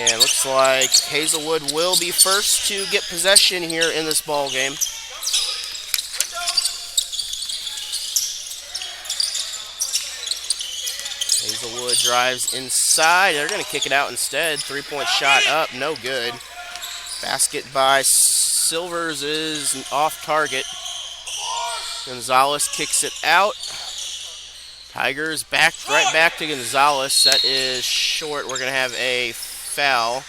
And looks like Hazelwood will be first to get possession here in this ball game. Hazelwood drives inside. They're going to kick it out instead. Three-point shot up, no good. Basket by Silvers is off target. Gonzalez kicks it out. Tigers right back to Gonzalez. That is short. We're going to have a foul.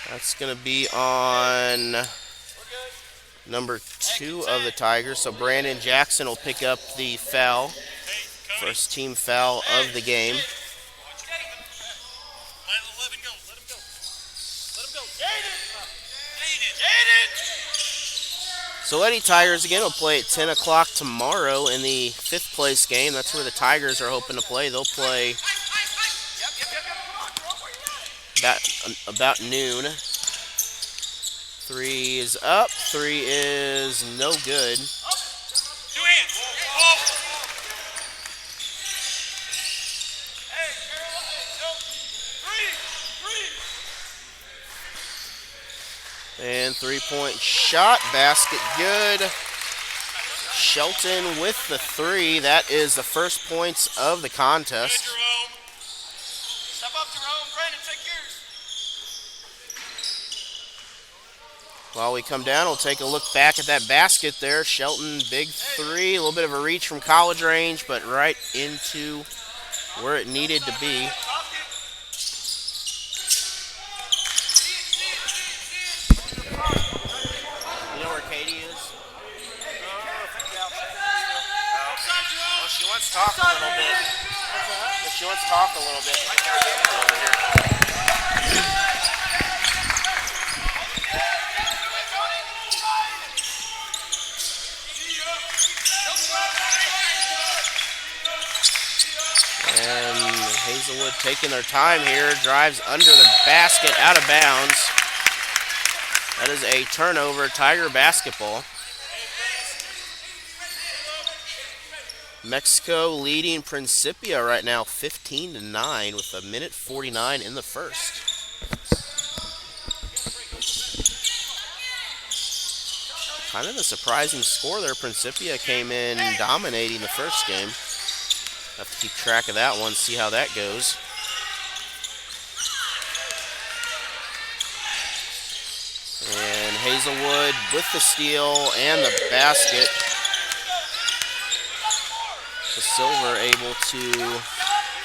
That's going to be on number 2 of the Tigers. So Brandon Jackson will pick up the foul. First team foul of the game. So Lady Tigers again will play at 10 o'clock tomorrow in the 5th place game. That's where the Tigers are hoping to play. They'll play about noon. 3 is up. 3 is no good. And 3-point shot, basket good. Shelton with the 3. That is the first points of the contest. Step up, Jerome. Brandon, take yours. While we come down, we'll take a look back at that basket there. Shelton, big 3, a little bit of a reach from college range, but right into where it needed to be. She wants to talk a little bit. She wants to talk a little bit. Over here. And Hazelwood taking their time here, drives under the basket, out of bounds. That is a turnover, Tiger basketball. Mexico leading Principia right now 15-9 with 1:49 in the first. Kind of a surprising score there. Principia came in dominating the first game. Have to keep track of that one, see how that goes. And Hazelwood with the steal and the basket. The Silver able to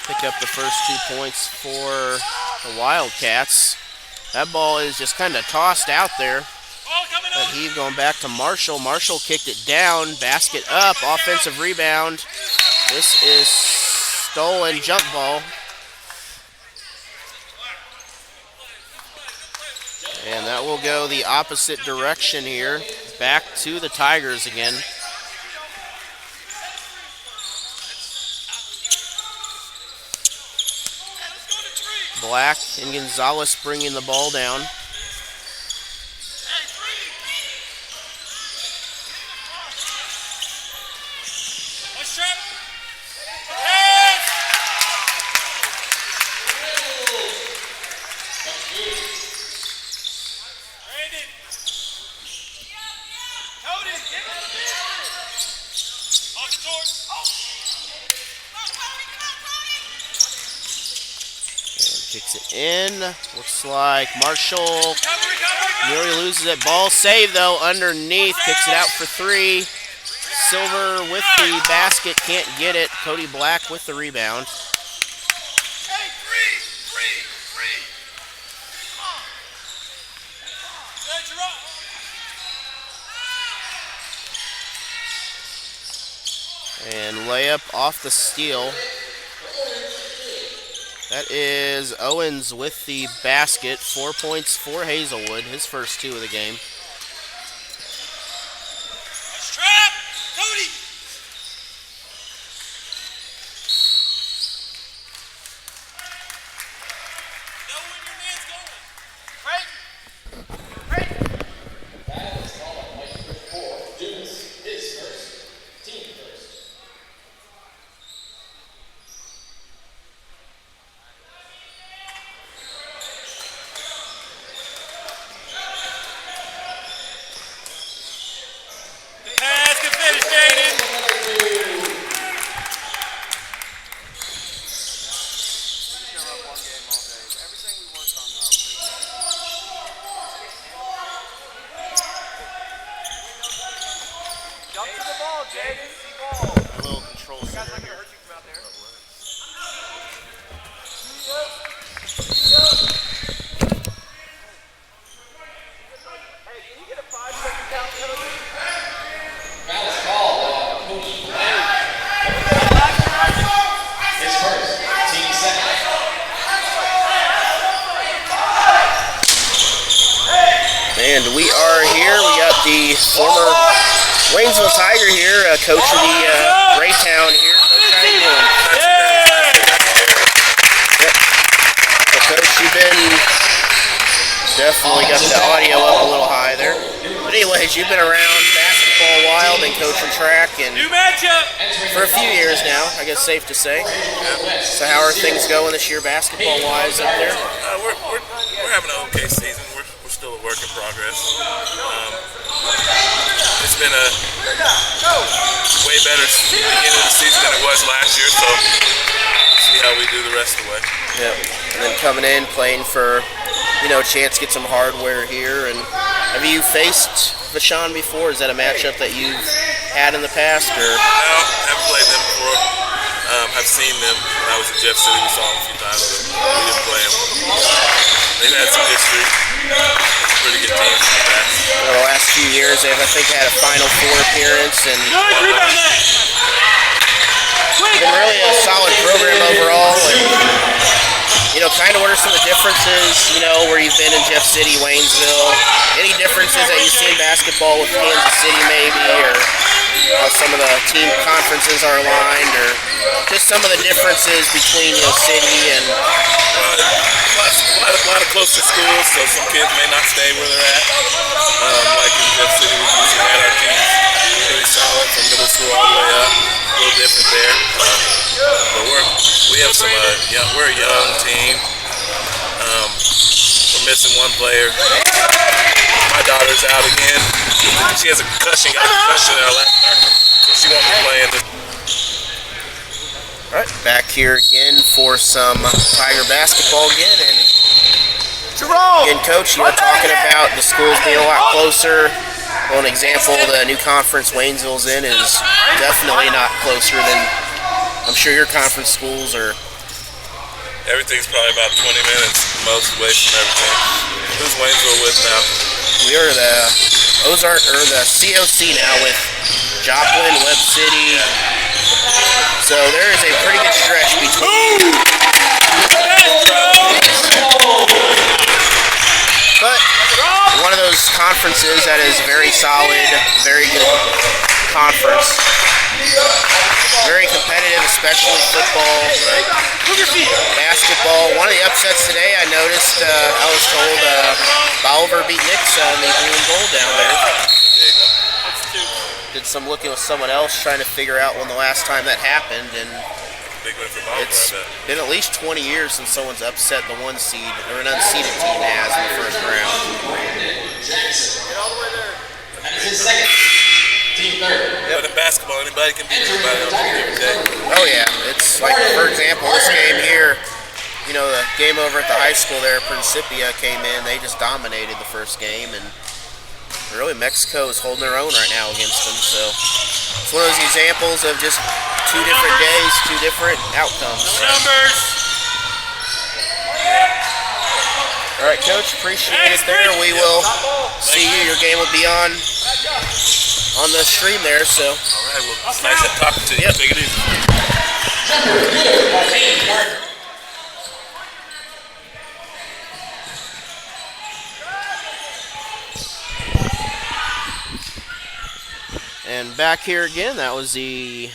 pick up the first 2 points for the Wildcats. That ball is just kind of tossed out there. That heave going back to Marshall. Marshall kicked it down. Basket up. Offensive rebound. This is stolen jump ball. And that will go the opposite direction here. Back to the Tigers again. Black and Gonzalez bringing the ball down. Kicks it in. Looks like Marshall nearly loses it. Ball saved though underneath. Kicks it out for 3. Silver with the basket. Can't get it. Cody Black with the rebound. And layup off the steal. That is Owens with the basket. 4 points for Hazelwood, his first 2 of the game. Trap! Cody! Know when your man's going. Right? Jump to the ball, Jaden. A little control center here. And we are here. We got the former Waynesville Tiger here, coach of the Raytown here. Coach, how you doing? Yep. So, Coach, you've been definitely got the audio up a little high there. But anyways, you've been around basketball a while, been coaching track, and for a few years now, I guess safe to say. So how are things going this year basketball-wise up there? We're having an okay season. We're still a work in progress. It's been a way better beginning of the season than it was last year, so we'll see how we do the rest of the way. Yep. And then coming in, playing for, a chance to get some hardware here. And have you faced Vashon before? Is that a matchup that you've had in the past? Or? No, haven't played them before. I've seen them when I was at Jeff City. We saw them a few times, but we didn't play them. They've had some history. Pretty good teams in the past. The last few years, they've, I think, had a Final Four appearance, and been really a solid program overall. And, kind of what are some of the differences, where you've been in Jeff City, Waynesville? Any differences that you see in basketball with Kansas City, maybe, or how some of the team conferences are aligned, or just some of the differences between, city and... A lot of closer schools, so some kids may not stay where they're at. Like in Jeff City, we usually had our teams pretty solid from middle school all the way up. A little different there. But we have some, we're a young team. We're missing one player. My daughter's out again. She has a concussion, got a concussion in our last night, so she won't be playing this. All right, back here again for some Tiger basketball again, and again, Coach, you were talking about the schools being a lot closer. Well, an example, the new conference Waynesville's in is definitely not closer than I'm sure your conference schools are. Everything's probably about 20 minutes most away from everything. Who's Waynesville with now? We are the Ozark, or the COC now with Joplin, Webb City. So there is a pretty good stretch between. But one of those conferences that is very solid, very good conference. Very competitive, especially football, basketball. One of the upsets today, I noticed, I was told, Bolivar beat Nixa in the blue and gold down there. Did some looking with someone else trying to figure out when the last time that happened, and it's been at least 20 years since someone's upset the one seed, or an unseeded team has in the first round. That is his second. Team third. But in basketball, anybody can beat anybody on any given day. Oh yeah, it's like, for example, this game here, the game over at the high school there, Principia came in, they just dominated the first game, and really Mexico is holding their own right now against them, so it's one of those examples of just two different days, two different outcomes. Numbers. All right, Coach, appreciate it there. We will see you. Your game will be on the stream there, so. All right, well, it's nice talking to you. Yep. Take it easy. And back here again, that was the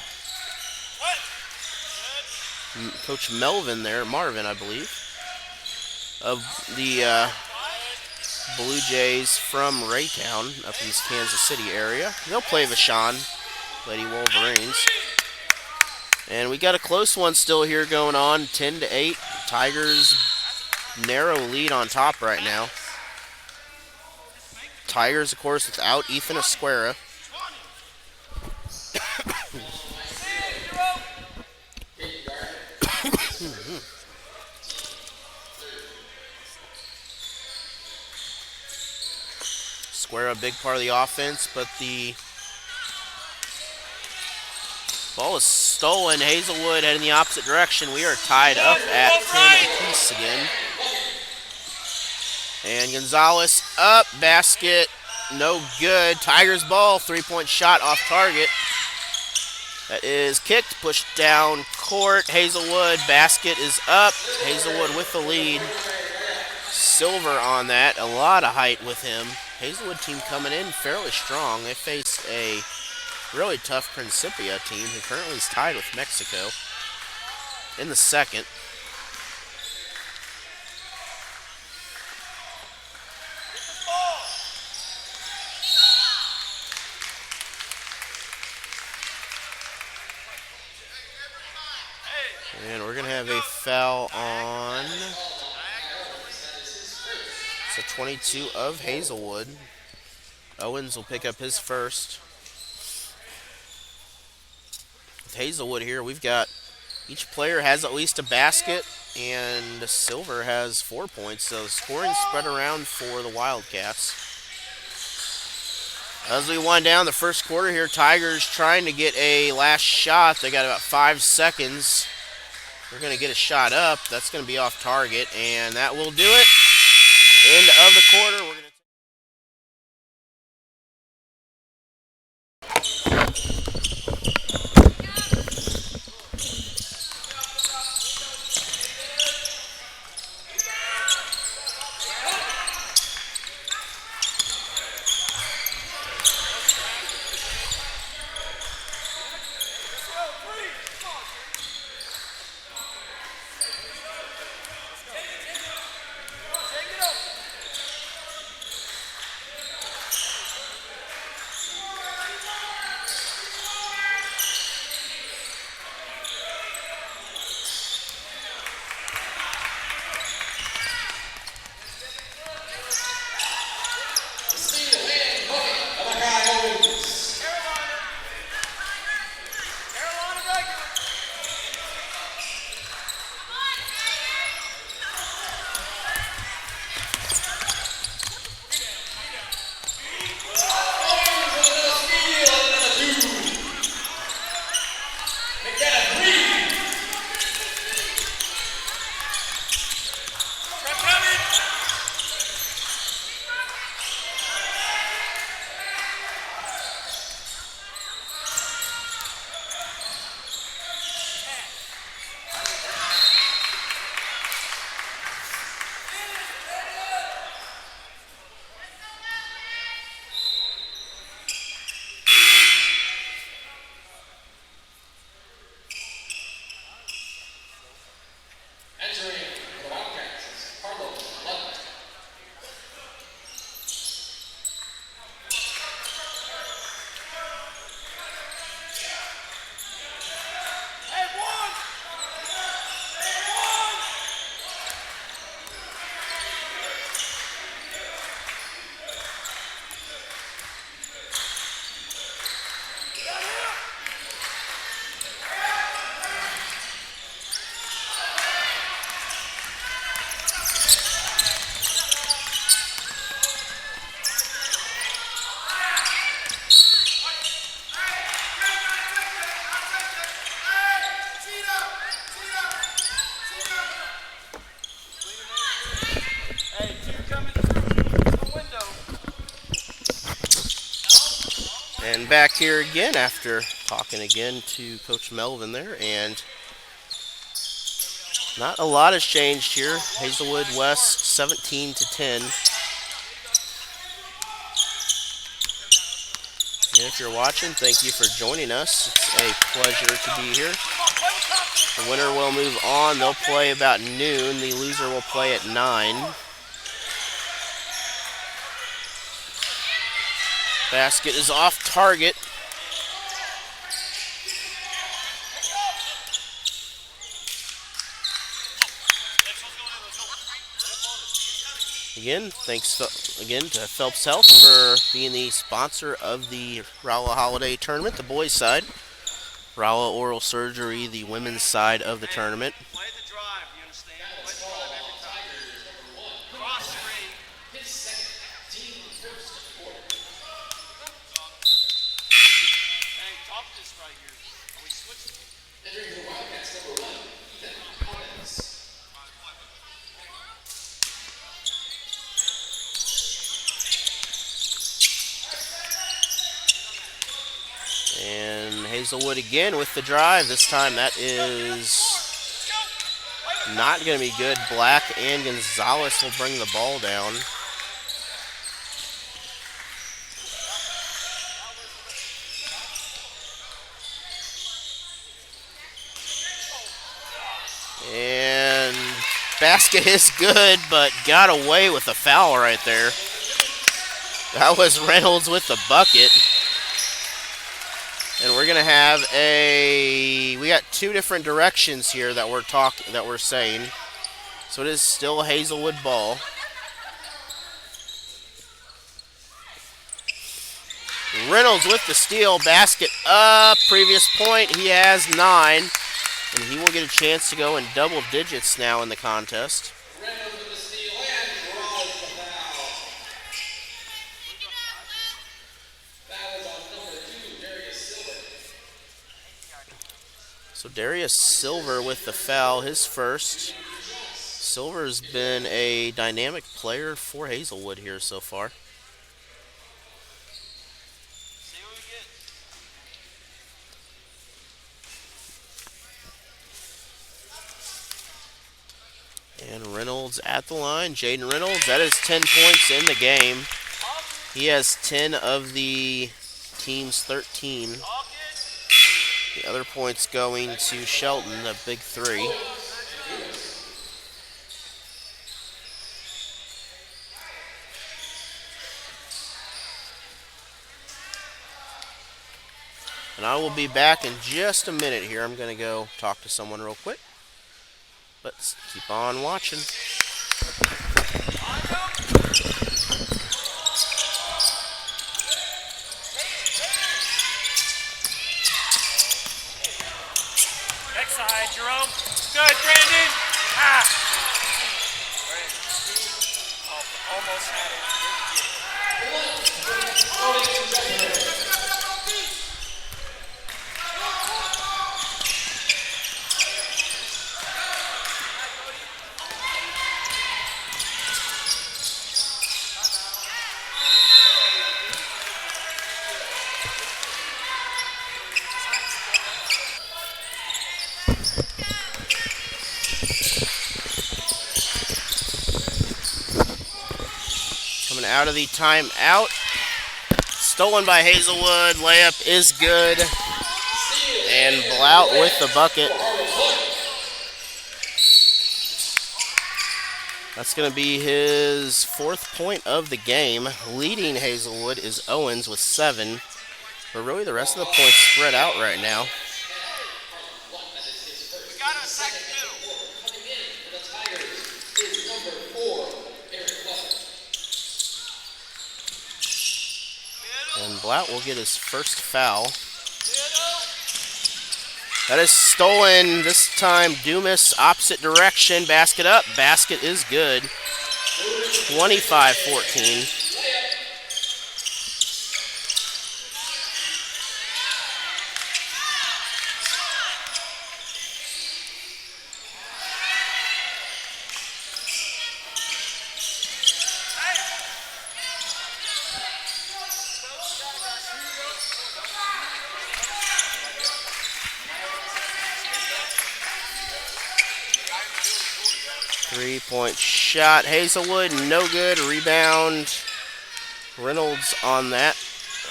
Coach Marvin, I believe, of the Blue Jays from Raytown up in this Kansas City area. They'll play Vashon, Lady Wolverines. And we got a close one still here going on, 10-8. Tigers narrow lead on top right now. Tigers, of course, without Ethan Esquera. Square a big part of the offense, but the Ball is stolen. Hazelwood heading the opposite direction. We are tied up at 10 apiece again. And Gonzalez up, basket, no good. Tigers ball, 3-point shot off target. That is kicked, pushed down court. Hazelwood, basket is up. Hazelwood with the lead. Silver on that, a lot of height with him. Hazelwood team coming in fairly strong. They face a really tough Principia team who currently is tied with Mexico in the second. And we're going to have a foul on, so 22 of Hazelwood. Owens will pick up his first. With Hazelwood here, we've got each player has at least a basket, and Silver has 4 points, so scoring spread around for the Wildcats. As we wind down the first quarter here, Tigers trying to get a last shot. They got about 5 seconds. They're going to get a shot up. That's going to be off target, and that will do it. End of the quarter. We're going to And back here again after talking again to Coach Melvin there, and not a lot has changed here. Hazelwood West 17-10. And if you're watching, thank you for joining us. It's a pleasure to be here. The winner will move on. They'll play about noon. The loser will play at 9. Basket is off target. Again, thanks again to Phelps Health for being the sponsor of the Rolla Holiday Tournament, the boys' side. Rolla Oral Surgery, the women's side of the tournament. Play the drive, you understand? Play the drive every time. Cross screen. Hey, talk this right here. Are we switching? And Hazelwood again with the drive. This time that is not going to be good. Black and Gonzalez will bring the ball down. And basket is good, but got away with a foul right there. That was Reynolds with the bucket. And we're gonna have we got two different directions here that we're saying. So it is still a Hazelwood ball. Reynolds with the steal, basket up, previous point, he has 9. And he will get a chance to go in double digits now in the contest. So Darius Silver with the foul, his first. Silver's been a dynamic player for Hazelwood here so far. And Reynolds at the line. Jaden Reynolds, that is 10 points in the game. He has 10 of the team's 13. The other points going to Shelton, the big 3. And I will be back in just a minute here. I'm going to go talk to someone real quick. Let's keep on watching. Backside, Jerome. Good, Brandon. Ah. Almost had it. Coming out of the timeout. Stolen by Hazelwood. Layup is good. And Blout with the bucket. That's going to be his 4th point of the game. Leading Hazelwood is Owens with 7. But really the rest of the points spread out right now. And Blout will get his first foul. That is stolen this time. Dumas opposite direction. Basket up. Basket is good. 25-14. Three-point shot. Hazelwood, no good. Rebound. Reynolds on that.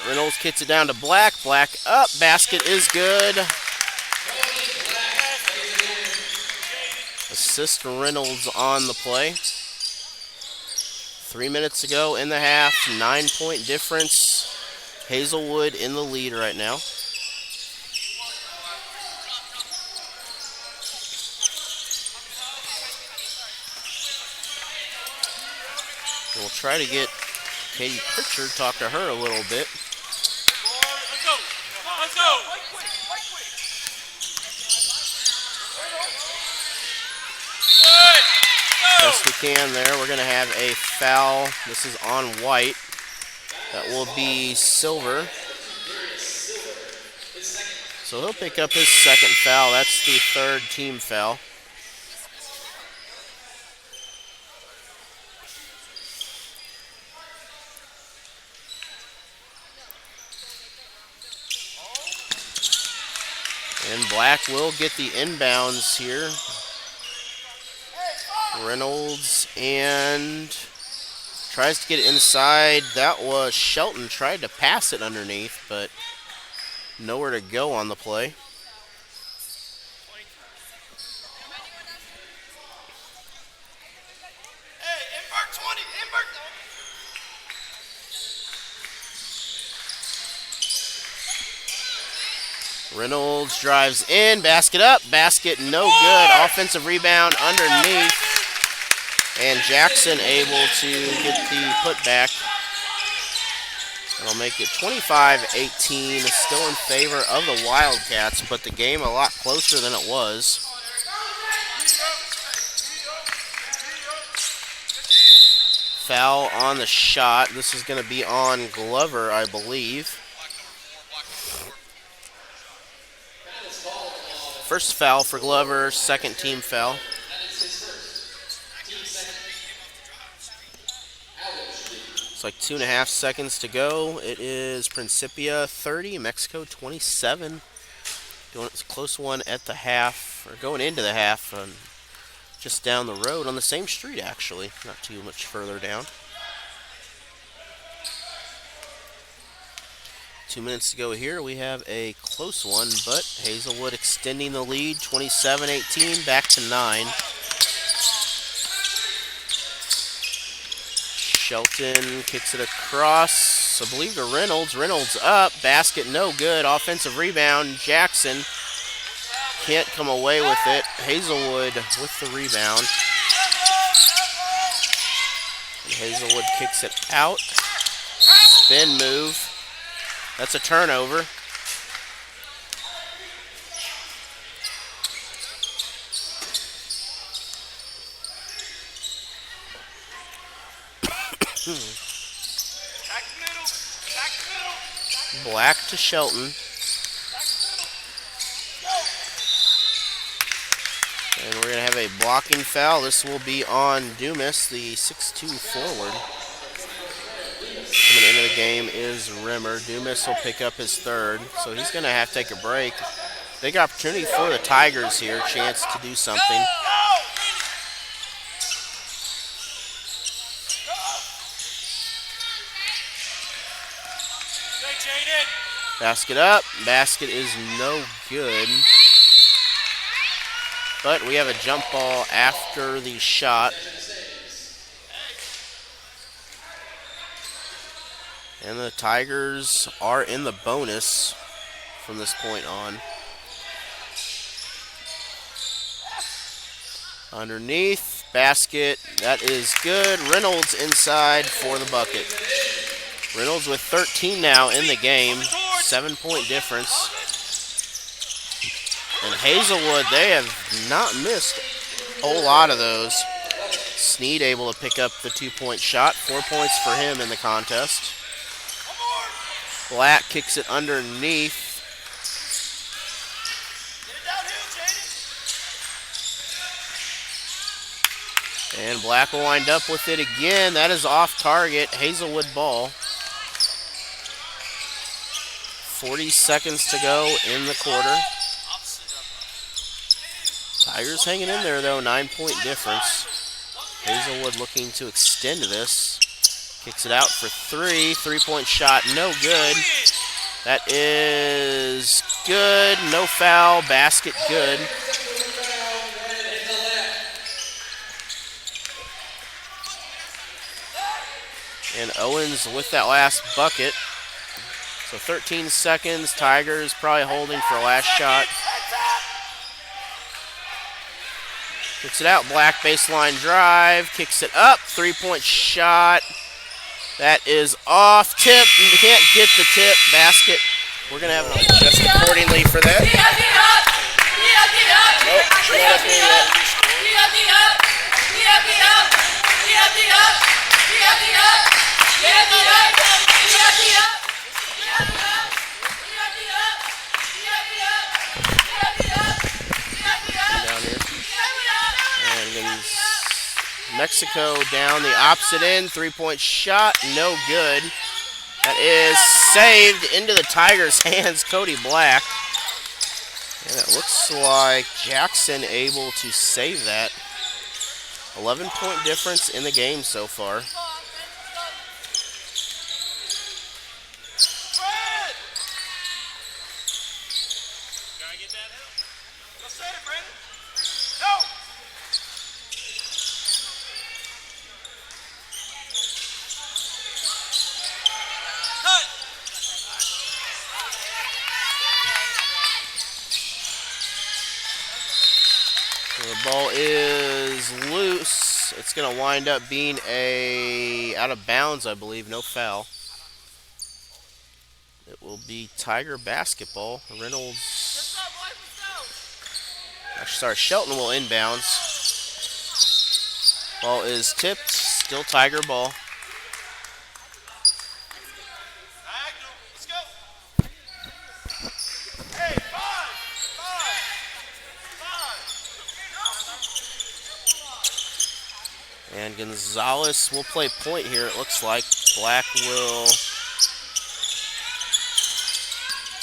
Reynolds kicks it down to Black. Black up. Basket is good. Assist Reynolds on the play. 3 minutes to go in the half. 9-point difference. Hazelwood in the lead right now. We'll try to get Katie Pritchard, talk to her a little bit. Let's go. Let's go. Best we can there. We're going to have a foul. This is on White. That will be Silver. So he'll pick up his second foul. That's the third team foul. And Black will get the inbounds here. Reynolds and tries to get it inside. That was Shelton. Tried to pass it underneath, but nowhere to go on the play. Reynolds drives in, basket up, basket no good. Offensive rebound underneath. And Jackson able to get the putback. That'll make it 25-18, still in favor of the Wildcats, but the game a lot closer than it was. Foul on the shot. This is going to be on Glover, I believe. First foul for Glover, second team foul. It's like 2.5 seconds to go. It is Principia 30, Mexico 27. Doing a close one at the half, or going into the half, just down the road on the same street actually, not too much further down. 2 minutes to go here. We have a close one, but Hazelwood extending the lead, 27-18, back to 9. Shelton kicks it across, I believe to Reynolds. Reynolds up, basket no good. Offensive rebound, Jackson can't come away with it. Hazelwood with the rebound. And Hazelwood kicks it out. Spin move. That's a turnover. Black to Shelton. And we're going to have a blocking foul. This will be on Dumas, the 6'2 forward. Coming into the game is Rimmer. Dumas will pick up his third, so he's going to have to take a break. Big opportunity for the Tigers here, chance to do something. Basket up. Basket is no good. But we have a jump ball after the shot. And the Tigers are in the bonus from this point on. Underneath, basket, that is good. Reynolds inside for the bucket. Reynolds with 13 now in the game, 7-point difference. And Hazelwood, they have not missed a whole lot of those. Sneed able to pick up the 2-point shot, 4 points for him in the contest. Black kicks it underneath. And Black will wind up with it again. That is off target. Hazelwood ball. 40 seconds to go in the quarter. Tigers hanging in there though, 9-point difference. Hazelwood looking to extend this. Kicks it out for 3. 3-point shot, no good. That is good. No foul. Basket good. And Owens with that last bucket. So 13 seconds. Tigers probably holding for last shot. Kicks it out. Black baseline drive. Kicks it up. 3-point shot. That is off. Tip. You can't get the tip. Basket. We're going to have an adjust accordingly for that. Nope. Not up here yet. Mexico down the opposite end. 3-point shot, no good. That is saved into the Tigers' hands, Cody Black. And it looks like Jackson able to save that. 11-point difference in the game so far. The ball is loose. It's going to wind up being a out of bounds, I believe. No foul. It will be Tiger basketball. Reynolds. Actually, sorry, Shelton will inbounds. Ball is tipped. Still Tiger ball. And Gonzalez will play point here, it looks like. Black will,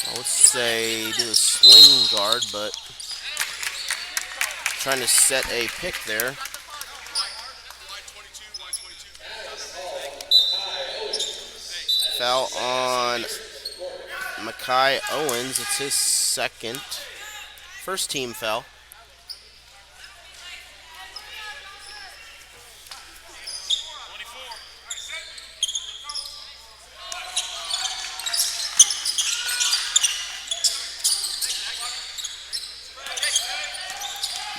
I would say, do a swing guard, but trying to set a pick there. Foul on Makai Owens. It's his first team foul.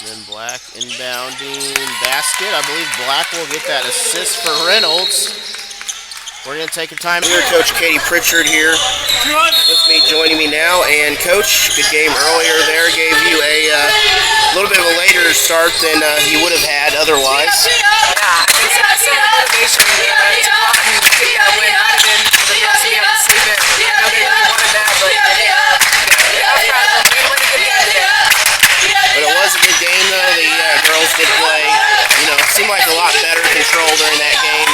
And then Black inbounding basket. I believe Black will get that assist for Reynolds. We're going to take a time here. Coach Katie Pritchard here with me, joining me now. And Coach, good game earlier there. Gave you a little bit of a later start than you would have had otherwise. Yeah, I think some motivation to go out and take that win might have been the best we have to sleep in. I know they really wanted that, but I'm proud of them. We won a good game today. But it was a good game, though. The girls did play, seemed like a lot better control during that game.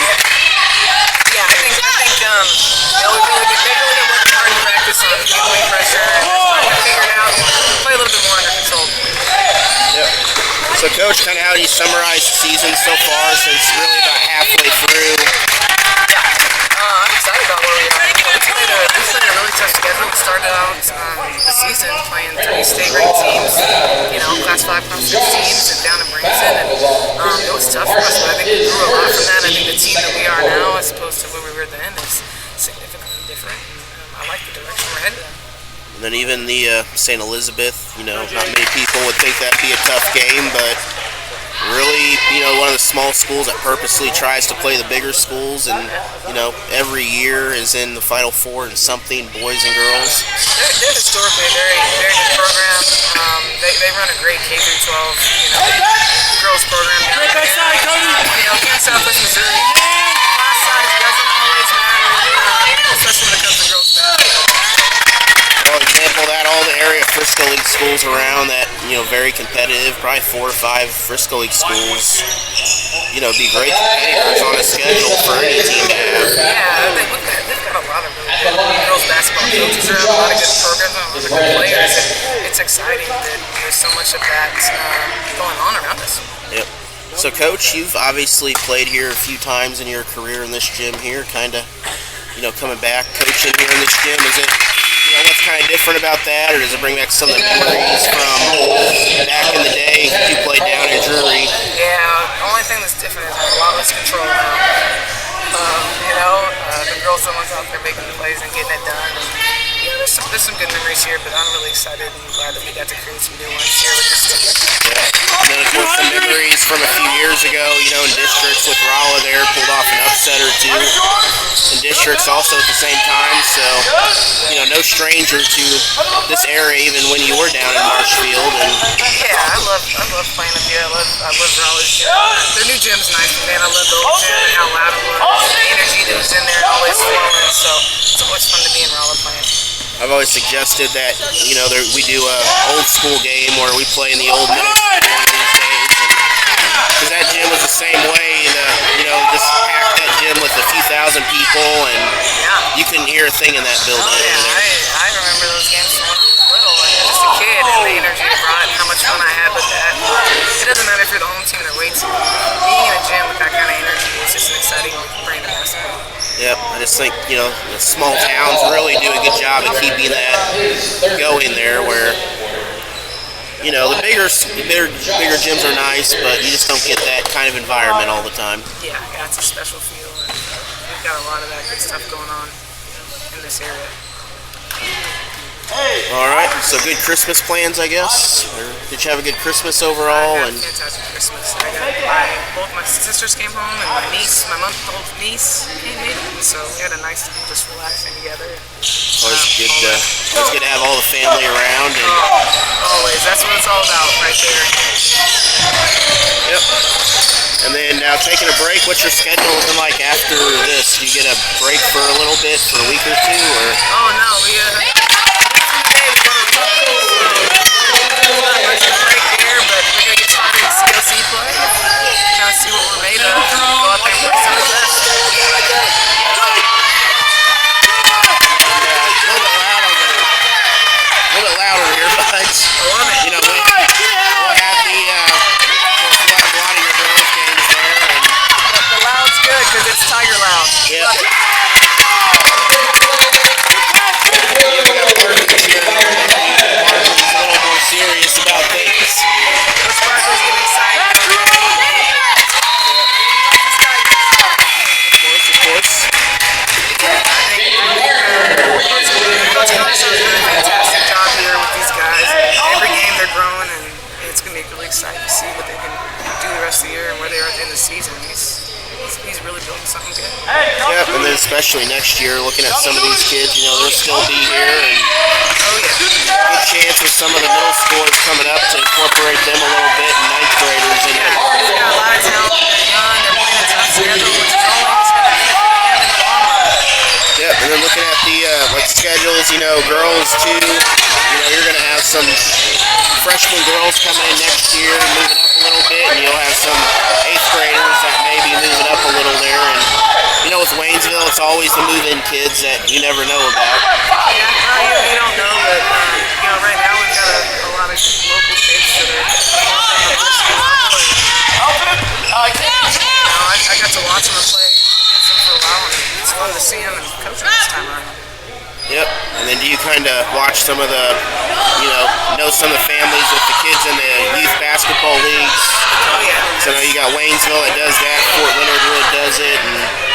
Yeah, I think they really been working hard in practice on getting away pressure and trying to figure it out and play a little bit more under control. Yep. So, Coach, kind of how do you summarize the season so far since really about halfway through? I'm excited about where we are. We played a really tough schedule. We started out the season playing 3 state-ranked teams, Class 5, Class 6 teams, and down in Branson. And it was tough for us, but I think we grew a lot from that. I think the team that we are now, as opposed to where we were then, is significantly different. And I like the direction we're headed in. And then even the St. Elizabeth, not many people would think that'd be a tough game, but really, one of the small schools that purposely tries to play the bigger schools, and every year is in the Final Four in something, boys and girls. They're historically a very, very good program. They run a great K-12, girls program down there. Against Southwest Missouri, class size doesn't always matter, especially when it comes to girls basketball. Well, example of that, all the area Frisco League schools around that, very competitive, probably 4 or 5 Frisco League schools, be great competitors on a schedule for any team to have. Yeah, they've got a lot of really good girls basketball coaches around, a lot of good programs, a lot of good players, and it's exciting that there's so much of that going on around us. Yep. So, Coach, you've obviously played here a few times in your career in this gym here, kind of, coming back, coaching here in this gym. Is it, what's kind of different about that, or does it bring back some of the memories from back in the day you played down in Drury? Yeah, the only thing that's different is I have a lot less control now. The girls are the ones out there making the plays and getting it done. And, there's some good memories here, but I'm really excited and glad that we got to create some new ones here with this team. Yeah. And then, of course, some memories from a few years ago, in districts with Rolla there, pulled off an upset or two. In districts also at the same time, so, no stranger to this area even when you were down in Marshfield. And yeah, I love playing up here. I love Rolla's gym. Their new gym's nice, man. I love the old gym and how loud it was. The energy that was in there always flowing, so it's always fun to be in Rolla playing. I've always suggested that, we do a old school game where we play in the old middle school these days. And because that gym was the same way. Just packed that gym with a few thousand people, and you couldn't hear a thing in that building. Oh, yeah. I remember those games when I was little and just a kid, and the energy it brought, and how much fun I had with that. It doesn't matter if you're the home team or away team. Being in a gym with that kind of energy is just an exciting brand of basketball. Yep, I just think, the small towns really do a good job of keeping that going there where, the bigger gyms are nice, but you just don't get that kind of environment all the time. Yeah, it's a special feel, and we've got a lot of that good stuff going on in this area. All right, so good Christmas plans, I guess? Or did you have a good Christmas overall? I had a fantastic Christmas. Both my sisters came home, and my month-old niece came in, so we had a nice time just relaxing together. Always good to have all the family around. And always. That's what it's all about right there. Yep. And then now taking a break, what's your schedule looking like after this? Do you get a break for a little bit, for a week or two? Or? Oh, no. We go to break there, but we're going to get started in CLC play. Kind of see what we're made of. Go out there and play some of the best. A little bit loud over here, but I love it. we'll have a lot of your girls games there. And the loud's good because it's Tiger loud. Yeah. Love it. Barkley's a little more serious about things. Coach Barkley's getting excited. Of course. Coach Barkley's doing a fantastic job here with these guys. Every game they're growing, and it's going to be really exciting to see what they can do the rest of the year and where they are at the end of the season. He's really building something good. Yep, and then especially next year, looking at some of these kids, they'll still be here, and good chance with some of the middle schoolers coming up to incorporate them a little bit, and ninth graders into it. They've got a lot of talent. They're young. They're playing a tough schedule, which is only just going to benefit them in the long run. Yep, and then looking at the schedules, girls too. You're going to have some freshman girls coming in next year, moving up a little bit, and you'll have some eighth graders that may be moving up a little there. And with Waynesville, it's always the move-in kids that you never know about. Yeah, you don't know, but right now we've got a lot of local kids that are I got to watch them play against them for a while, and it's fun to see them and coach them this time around. Yep, and then do you kind of watch some of the, know some of the families with the kids in the youth basketball leagues? Oh, yeah. So now you got Waynesville that does that, Fort Leonard Wood does it.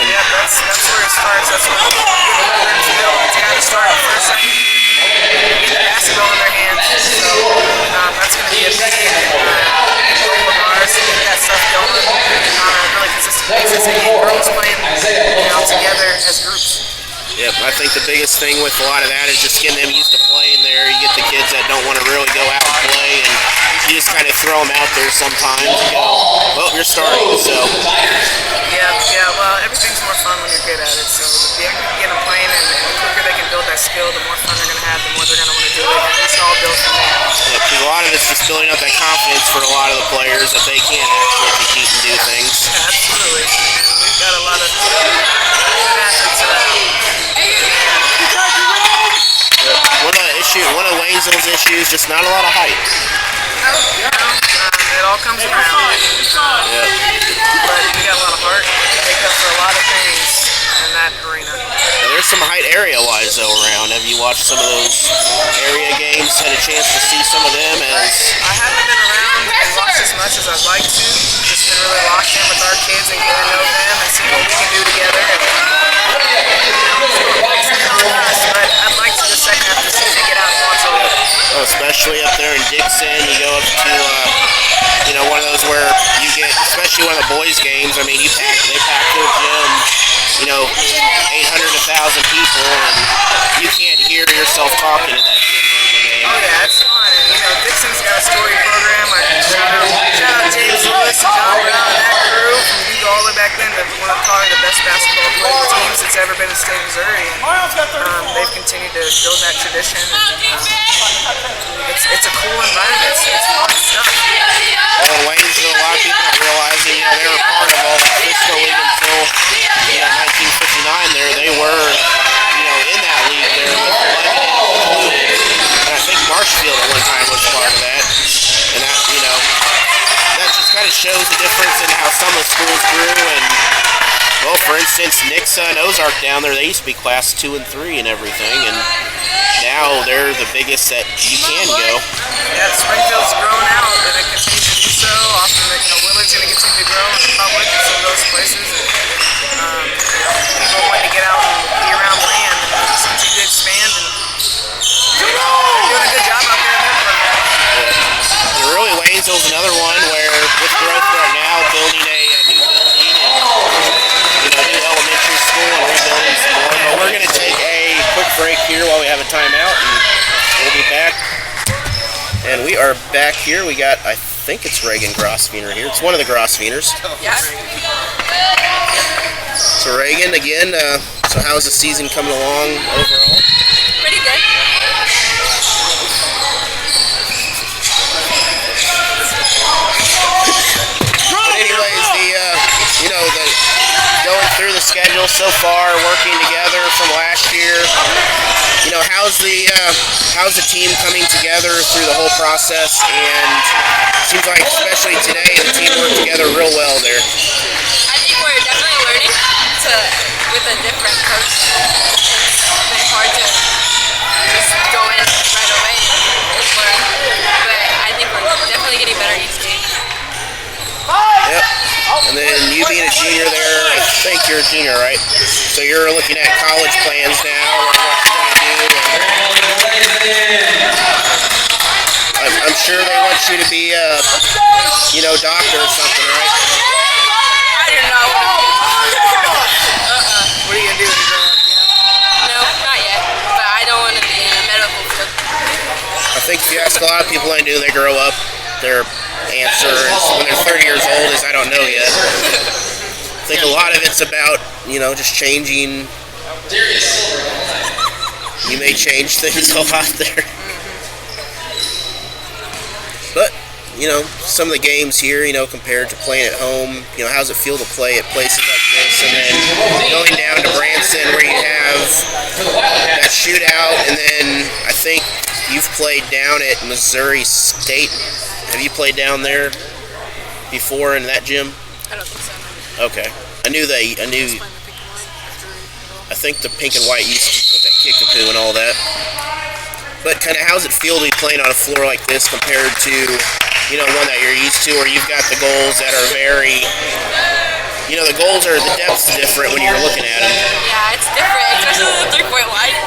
Yeah, that's where it starts. That's where programs build. It's got to start first. Get the basketball in their hands. So that's going to be a big goal of ours to get that stuff going on a really consistent basis and get girls playing together as groups. Yep, I think the biggest thing with a lot of that is just getting them used to playing there. You get the kids that don't want to really go out and play, and you just kind of throw them out there sometimes and go, well, you're starting, so. Yeah, well, everything's more fun when you're good at it, so the younger you get them playing and the quicker they can build that skill, the more fun they're going to have, the more they're going to want to do it, and it's all built from there. Yeah, because a lot of it's just building up that confidence for a lot of the players that they can actually compete and do things. Yeah, absolutely, and we've got a lot of good athletes around. One of Waynesville's issues, just not a lot of height. It all comes around. Yep. But we got a lot of heart to make up for a lot of things in that arena. Now, there's some height area-wise though around. Have you watched some of those area games? Had a chance to see some of them? I haven't been around and watched as much as I'd like to. Just been really locked in with our kids and getting to know them and see what we can do together. But I'd like to the second half of the season get out and watch a little. Well, especially up there in Dixon, you go up to one of those where you get, especially one of the boys' games. I mean, they pack their gym, 800 to 1,000 people, and you can't hear yourself talking in that gym during the game. Oh yeah, it's fun. And Dixon's got a story program. Shout out James Lewis and John Brown and that crew. You go all the way back been one of probably the best basketball playing teams that's ever been in the state of Missouri. And they've continued to build that tradition. And, it's a cool environment. It's fun stuff. Well, in Waynesville, a lot of people don't realize that, they were part of all that Frisco League until 1959 there. They were, in that league there with 11 and I think Marshfield at one time was part of that. And that, that just kind of shows the difference in how some of the schools grew. And, well, for instance, Nixa and Ozark down there, they used to be class 2 and 3 and everything. And now they're the biggest that you can go. Yeah, Springfield's growing out, and it continues to do so. Often, Willard's going to continue to grow in the public and some of those places. And, people want to get out and be around land and just continue to expand. And they're doing a good job out there in their program. And really, Waynesville's another one where, with growth right now, building a new building and new elementary school and rebuilding some more. But we're going to take a quick break here while we have a timeout, and we'll be back. And we are back here. We got, I think it's Reagan Grosvenor here. It's one of the Grosvenors. Yes. So Reagan, again, so how's the season coming along overall? Pretty good. But anyways, the going through the schedule so far, working together from last year, how's the team coming together through the whole process? And it seems like, especially today, the team worked together real well there. I think we're definitely learning with a different coach. It's been hard to just go in right away and learn, but I think we're definitely getting better each day. Yep. And then you being a junior there, I think you're a junior, right? So you're looking at college plans now, or what you're going to do. I'm sure they want you to be a, doctor or something, right? I don't know. What are you going to do when you grow up? No, not yet, but I don't want to be in a medical field. I think if you ask a lot of people I knew, they grow up, their answer is, when they're 30 years old, is I don't know yet. I think a lot of it's about, just changing. You may change things a lot there. But, some of the games here, compared to playing at home, how's it feel to play at places like this? And then going down to Branson where you have that shootout, and then I think you've played down at Missouri State. Have you played down there before in that gym? I don't think so. Okay. I think the pink and white was at Kickapoo and all that. But kind of how's it feel to be playing on a floor like this compared to, one that you're used to, where you've got the goals that are very, the goals are, the depth's different when you're looking at them. Yeah, it's different, especially the three-point line.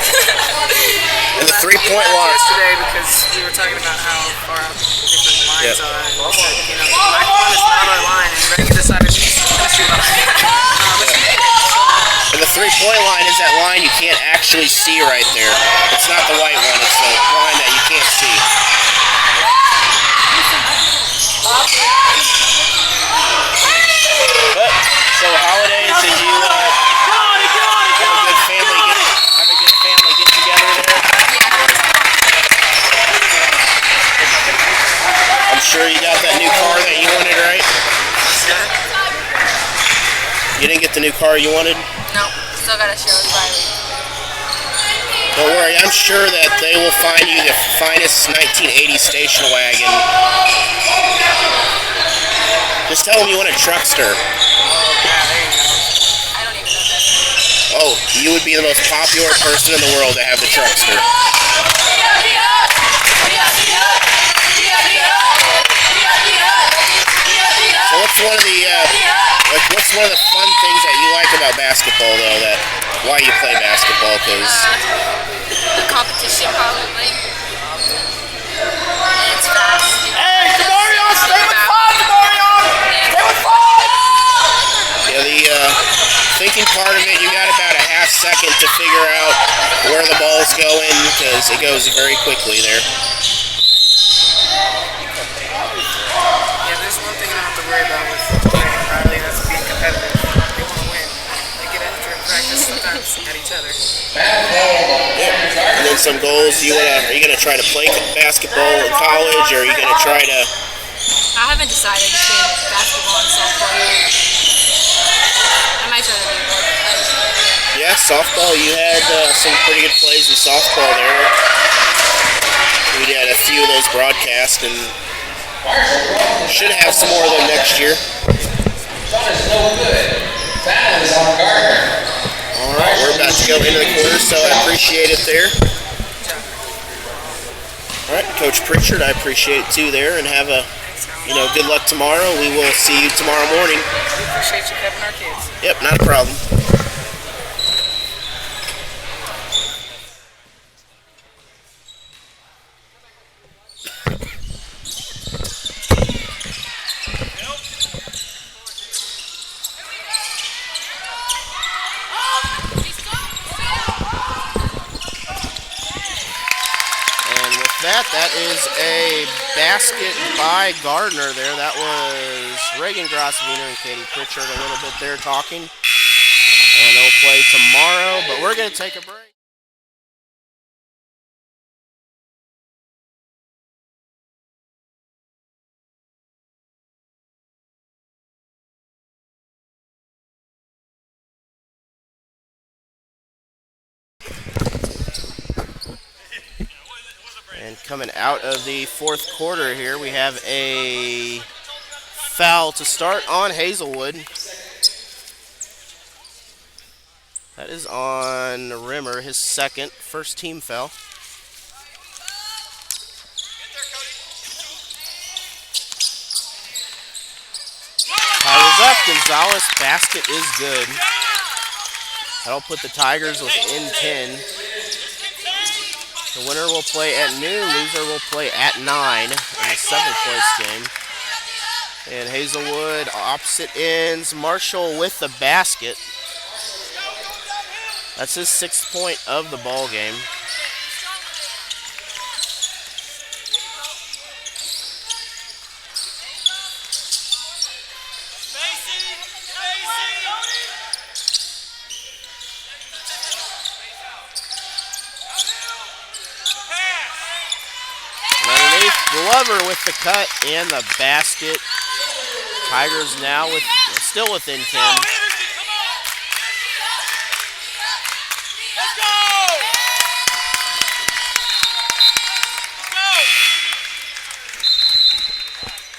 And the three-point line. Yesterday, because we were talking about how far out different lines are. And we said, black line is not our line, and Reagan decided to use the chemistry line. And the three-point line is that line you can't actually see right there. It's not the white one, it's the line that you can't see. But, so holidays, did you have a good family get together there? I'm sure you got that new car that you wanted, right? You didn't get the new car you wanted? No, still gotta show us Riley. Don't worry, I'm sure that they will find you the finest 1980 station wagon. Just tell them you want a truckster. I don't even know that. Oh, you would be the most popular person in the world to have the truckster. So what's one of the fun things that you like about basketball, though? That why you play basketball? Because The competition, probably. And it's fast. Hey, Demarion, stay with 5, Demarion! Stay with 5! yeah, the thinking part of it, you got about a half second to figure out where the ball's going, because it goes very quickly there. Yeah, there's one thing I don't have to worry about with playing Riley, that's being competitive. at each other. And then some goals. Are you gonna try to play basketball in college, or are you gonna try to? I haven't decided between basketball and softball yet. I might try to do both. Yeah, softball. You had some pretty good plays in softball there. We had a few of those broadcast, and should have some more of them next year. All right, we're about to go into the quarters, so I appreciate it there. All right, Coach Pritchard, I appreciate it too there, and have a good luck tomorrow. We will see you tomorrow morning. We appreciate you having our kids. Yep, not a problem. That is a basket by Gardner there. That was Reagan Grosvino and Katie Pritchard a little bit there talking. And they'll play tomorrow, but we're going to take a break. And coming out of the fourth quarter here, we have a foul to start on Hazelwood. That is on Rimmer, his first team foul. Tigers up, Gonzalez, basket is good. That'll put the Tigers within 10. The winner will play at noon, loser will play at 9 in the 7th place game. And Hazelwood opposite ends, Marshall with the basket. That's his 6th point of the ball game. Glover with the cut and the basket. Tigers now still within 10.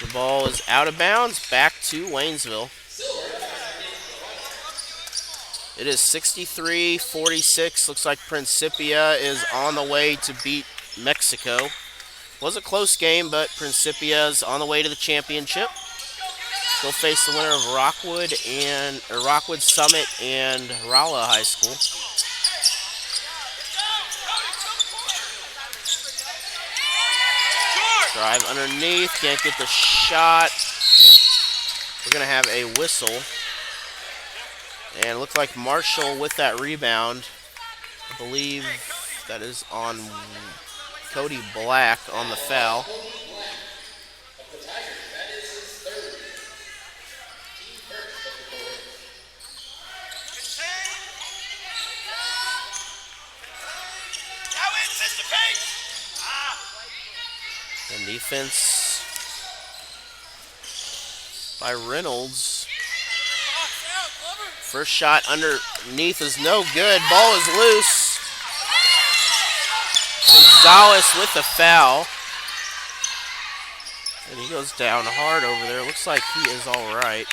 The ball is out of bounds, back to Waynesville. It is 63-46. Looks like Principia is on the way to beat Mexico. Was a close game, but Principia's on the way to the championship. They'll face the winner of Rockwood Summit and Rolla High School. Drive underneath, can't get the shot. We're going to have a whistle. And it looks like Marshall with that rebound. I believe that is on Cody Black on the foul. And defense by Reynolds. First shot underneath is no good. Ball is loose. Gonzalez with the foul. And he goes down hard over there. Looks like he is all right.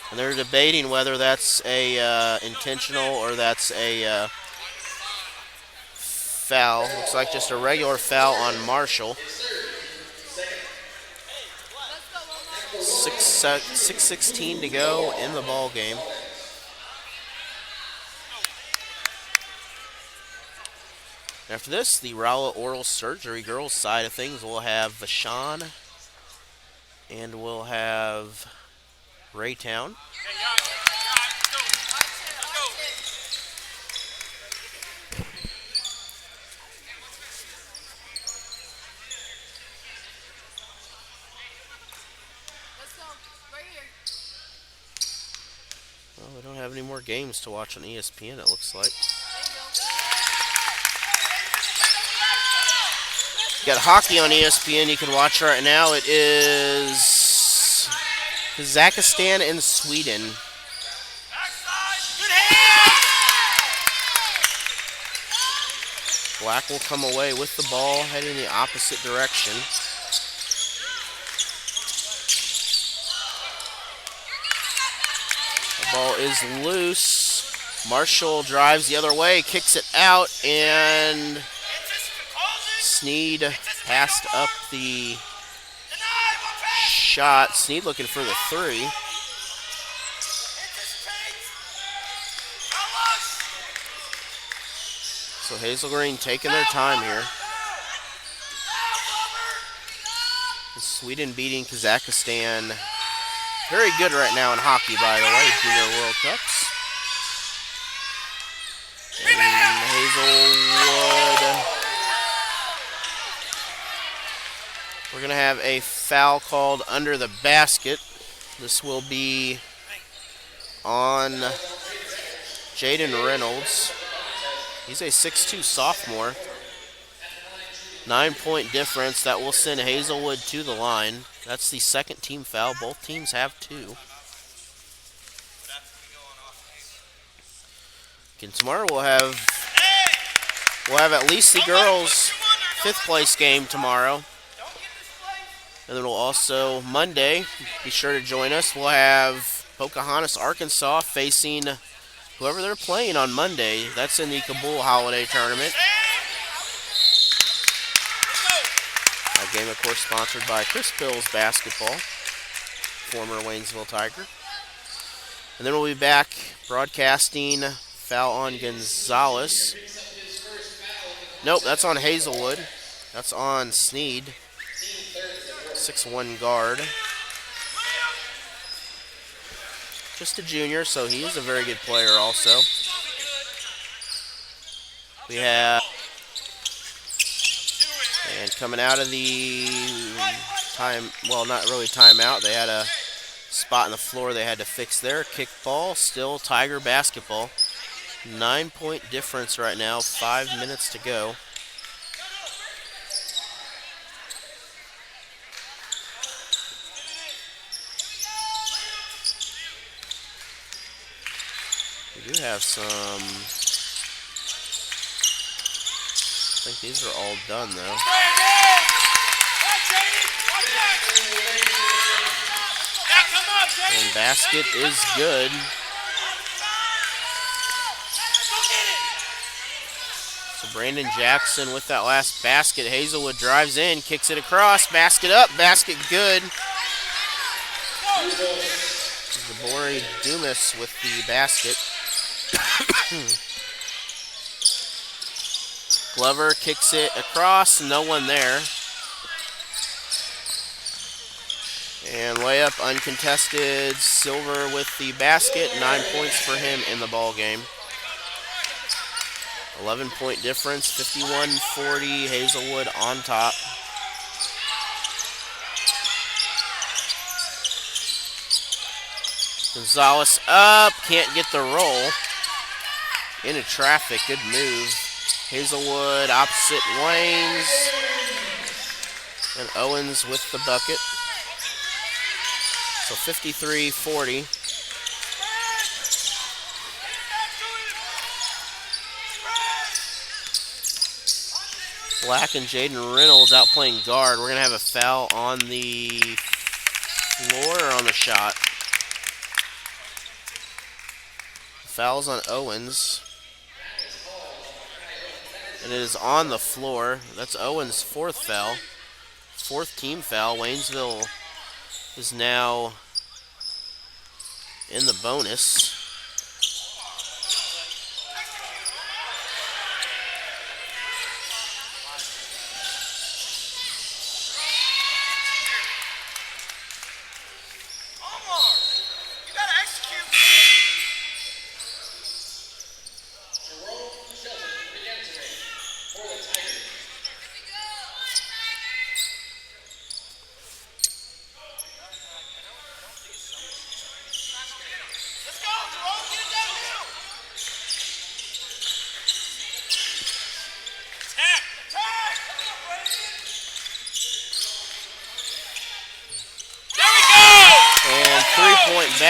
And they're debating whether that's a intentional or that's a foul. Looks like just a regular foul on Marshall. 6:16 to go in the ball game. After this, the Rolla Oral Surgery girls side of things will have Vashon and we'll have Raytown. Well, we don't have any more games to watch on ESPN, it looks like. Got hockey on ESPN you can watch right now. It is Kazakhstan and Sweden. Black will come away with the ball, heading the opposite direction. The ball is loose. Marshall drives the other way, kicks it out, and Sneed passed up the shot. Sneed looking for the three. So Hazel Green taking their time here. Sweden beating Kazakhstan. Very good right now in hockey, by the way, Junior World Cups. And Hazelwood. We're going to have a foul called under the basket. This will be on Jaden Reynolds. He's a 6'2 sophomore. 9-point difference. That will send Hazelwood to the line. That's the second team foul. Both teams have two. And tomorrow we'll have at least the girls' 5th place game tomorrow. And then we'll also, Monday, be sure to join us. We'll have Pocahontas, Arkansas facing whoever they're playing on Monday. That's in the Kabul Holiday Tournament. That game, of course, sponsored by Chris Pills Basketball, former Waynesville Tiger. And then we'll be back broadcasting foul on Gonzalez. Nope, that's on Hazelwood. That's on Sneed. 6'1 guard. Just a junior, so he is a very good player also. We have, and coming out of the not really timeout, they had a spot on the floor they had to fix there. Kick ball, still Tiger basketball. 9-point difference right now, 5 minutes to go. We do have some, I think these are all done though. And basket is good. So Brandon Jackson with that last basket. Hazelwood drives in, kicks it across, basket up, basket good. Zabori Dumas with the basket. Glover kicks it across, no one there. And layup uncontested. Silver with the basket. 9 points for him in the ball game. 11-point difference. 51-40. Hazelwood on top. Gonzalez up. Can't get the roll. Into traffic. Good move. Hazelwood opposite Waynes. And Owens with the bucket. So 53-40. Black and Jaden Reynolds out playing guard. We're going to have a foul on the floor or on the shot. Foul's on Owens. And it is on the floor. That's Owens' 4th foul. 4th team foul. Waynesville is now in the bonus.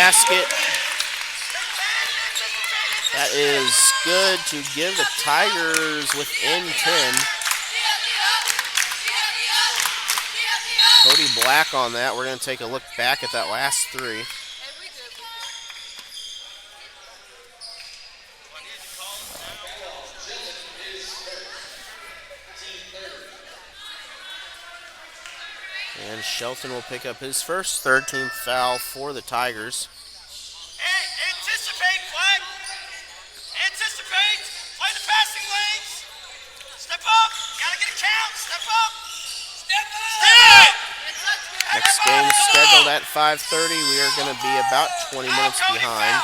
basket. That is good to give the Tigers within 10. Cody Black on that. We're going to take a look back at that last three. And Shelton will pick up his first third-team foul for the Tigers. Anticipate, flag. Anticipate. Play the passing lanes. Step up. Gotta get a count. Step up. Step up. Next game scheduled at 5:30. We are going to be about 20 minutes behind.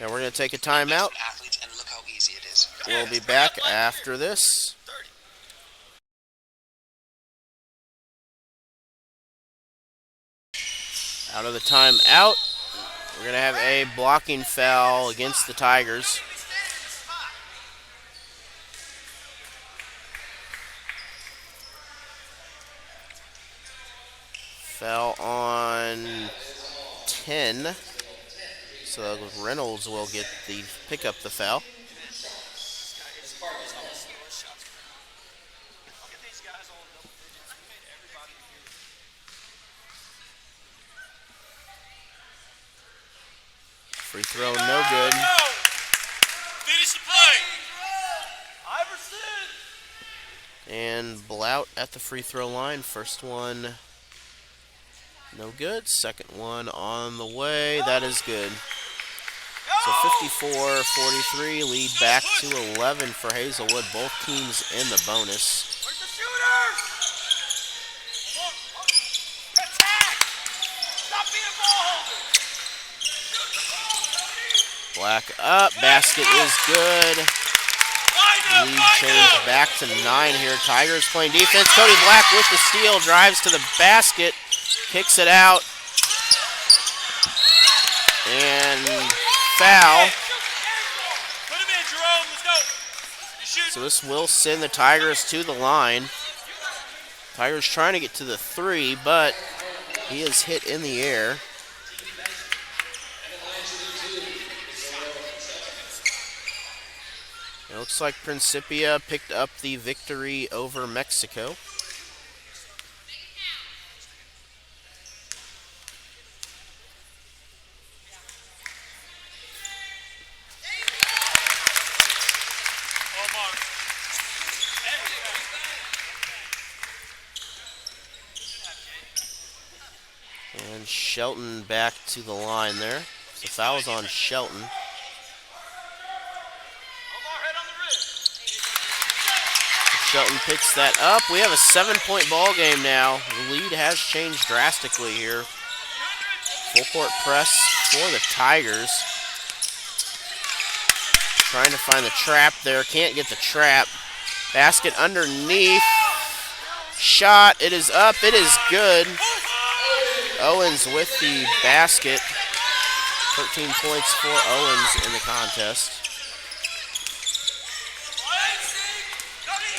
Now we're going to take a timeout. We'll be back after this. Out of the timeout, we're going to have a blocking foul against the Tigers. Foul on 10. So Reynolds will pick up the foul. Free throw, no good. Finish the play. Iverson. And Blout at the free throw line. First one, no good. Second one on the way. That is good. So 54-43, lead back to 11 for Hazelwood. Both teams in the bonus. Where's the shooter? Attack. Stop being a ball holder. Black up, basket is good. Lead changed back to 9 here. Tigers playing defense. Cody Black with the steal, drives to the basket, kicks it out, and foul. Put him in, Jerome. Let's go. So this will send the Tigers to the line. Tigers trying to get to the 3, but he is hit in the air. It looks like Principia picked up the victory over Mexico. And Shelton back to the line there. So foul's on Shelton. Shelton picks that up. We have a 7-point ball game now. The lead has changed drastically here. Full court press for the Tigers. Trying to find the trap there. Can't get the trap. Basket underneath. Shot. It is up. It is good. Owens with the basket. 13 points for Owens in the contest.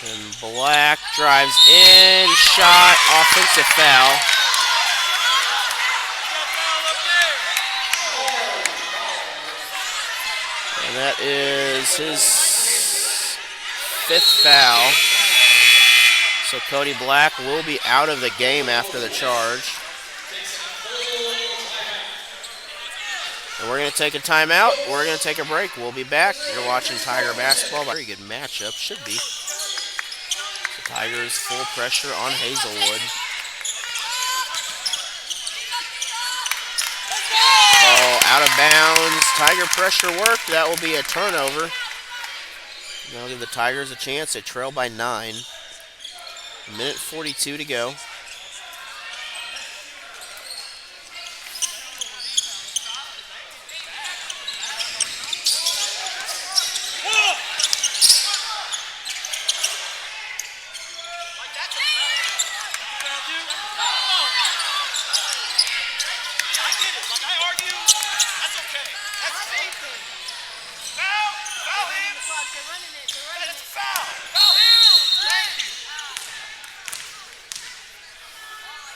And Black drives in, shot, offensive foul. And that is his 5th foul. So Cody Black will be out of the game after the charge. And we're going to take a timeout. We're going to take a break. We'll be back. You're watching Tiger basketball. Very good matchup, should be. Tigers full pressure on Hazelwood. Ball out of bounds. Tiger pressure worked. That will be a turnover. That'll give the Tigers a chance. They trail by 9. 1:42 to go.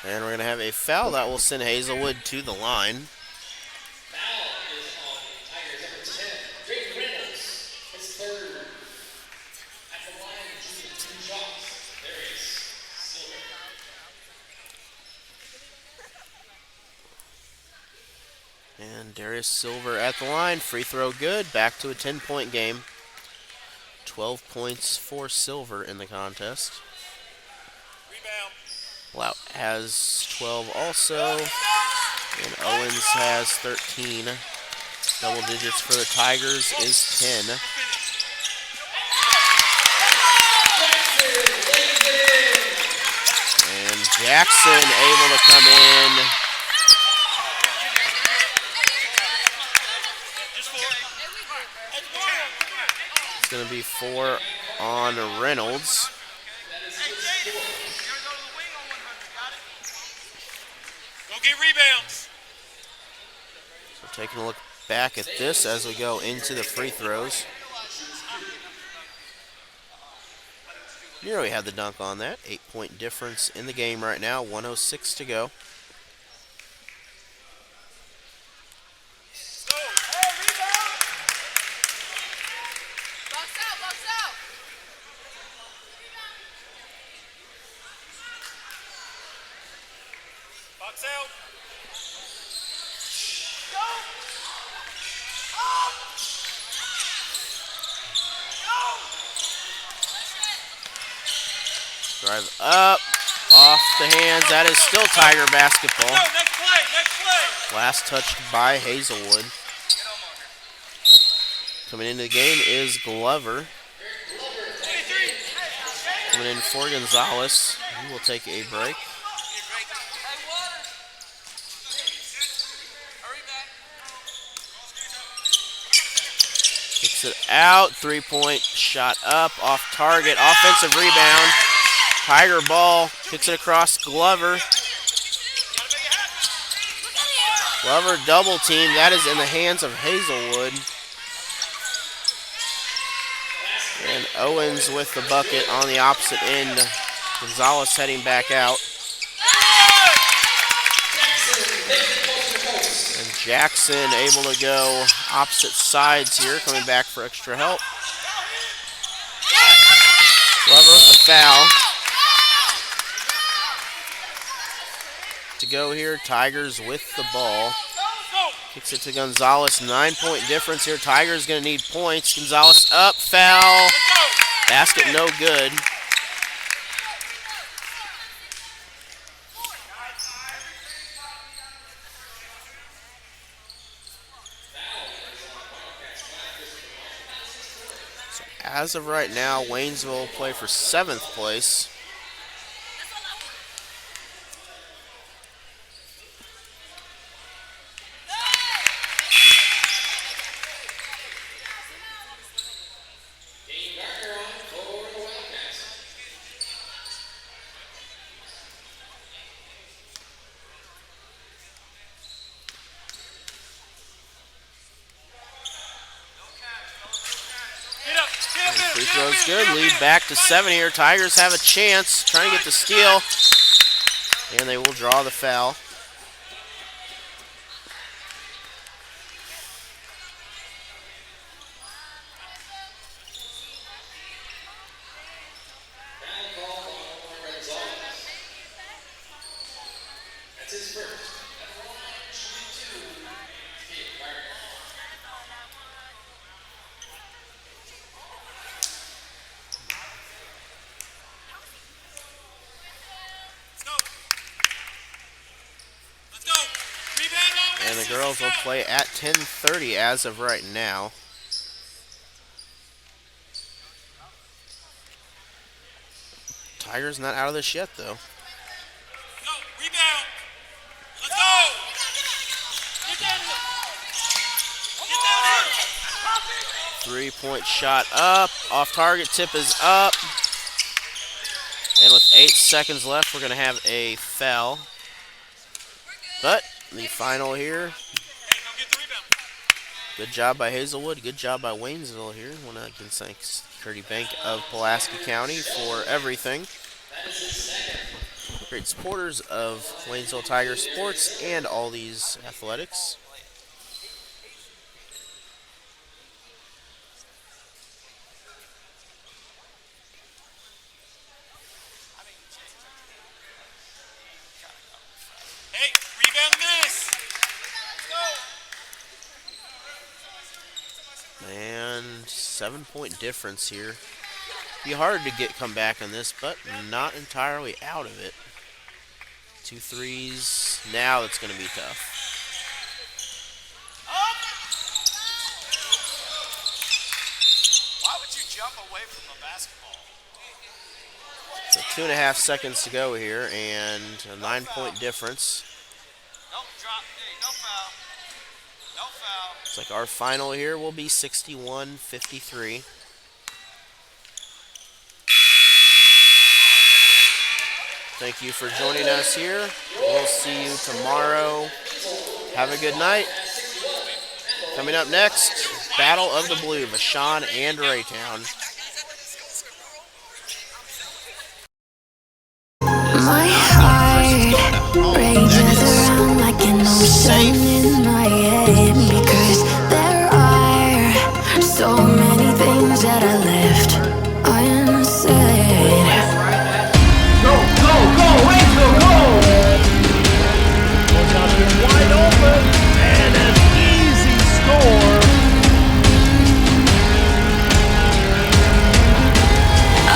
And we're going to have a foul that will send Hazelwood to the line. And Darius Silver at the line. Free throw good. Back to a 10-point game. 12 points for Silver in the contest. Lout has 12 also. And Owens has 13. Double digits for the Tigers is 10. And Jackson able to come in. It's going to be 4 on Reynolds. Go get rebounds. So taking a look back at this as we go into the free throws. Nearly had the dunk on that. 8-point difference in the game right now. 1:06 to go. Box out. Drive up, off the hands. That is still Tiger basketball. Next play. Last touched by Hazelwood. Coming into the game is Glover. Coming in for Gonzalez. He will take a break. Kicks it out. 3-point shot up, off target. Offensive rebound. Tiger ball. Kicks it across Glover. Glover double team. That is in the hands of Hazelwood. And Owens with the bucket on the opposite end. Gonzalez heading back out. And Jackson able to go opposite sides here, coming back for extra help. Glover with the foul. To go here, Tigers with the ball. Kicks it to Gonzalez. 9-point difference here. Tigers going to need points. Gonzalez up, foul. Basket no good. So as of right now, Waynesville will play for 7th place. Free throw's good. Lead back to 7 here. Tigers have a chance. Trying to get the steal. And they will draw the foul. And the girls will play at 10:30 as of right now. Tigers not out of this yet, though. Go, rebound. Let's go. Get down here. 3-point shot up. Off target, tip is up. And with 8 seconds left, we're going to have a foul. But the final here. Good job by Hazelwood. Good job by Waynesville here. I want to again thank Security Bank of Pulaski County for everything. great supporters of Waynesville Tiger Sports and all these athletics. Hey, rebound this. Let's go. And 7-point difference here. Be hard to come back on this, but not entirely out of it. 2 threes. Now it's going to be tough. Why would you jump away from a basketball? So 2.5 seconds to go here, and a 9-point difference. Nope, drop. Hey, no foul. No foul. It's like our final here will be 61-53. Thank you for joining us here. We'll see you tomorrow. Have a good night. Coming up next, Battle of the Blue, Vashon and Raytown. My heart rages around like an ocean.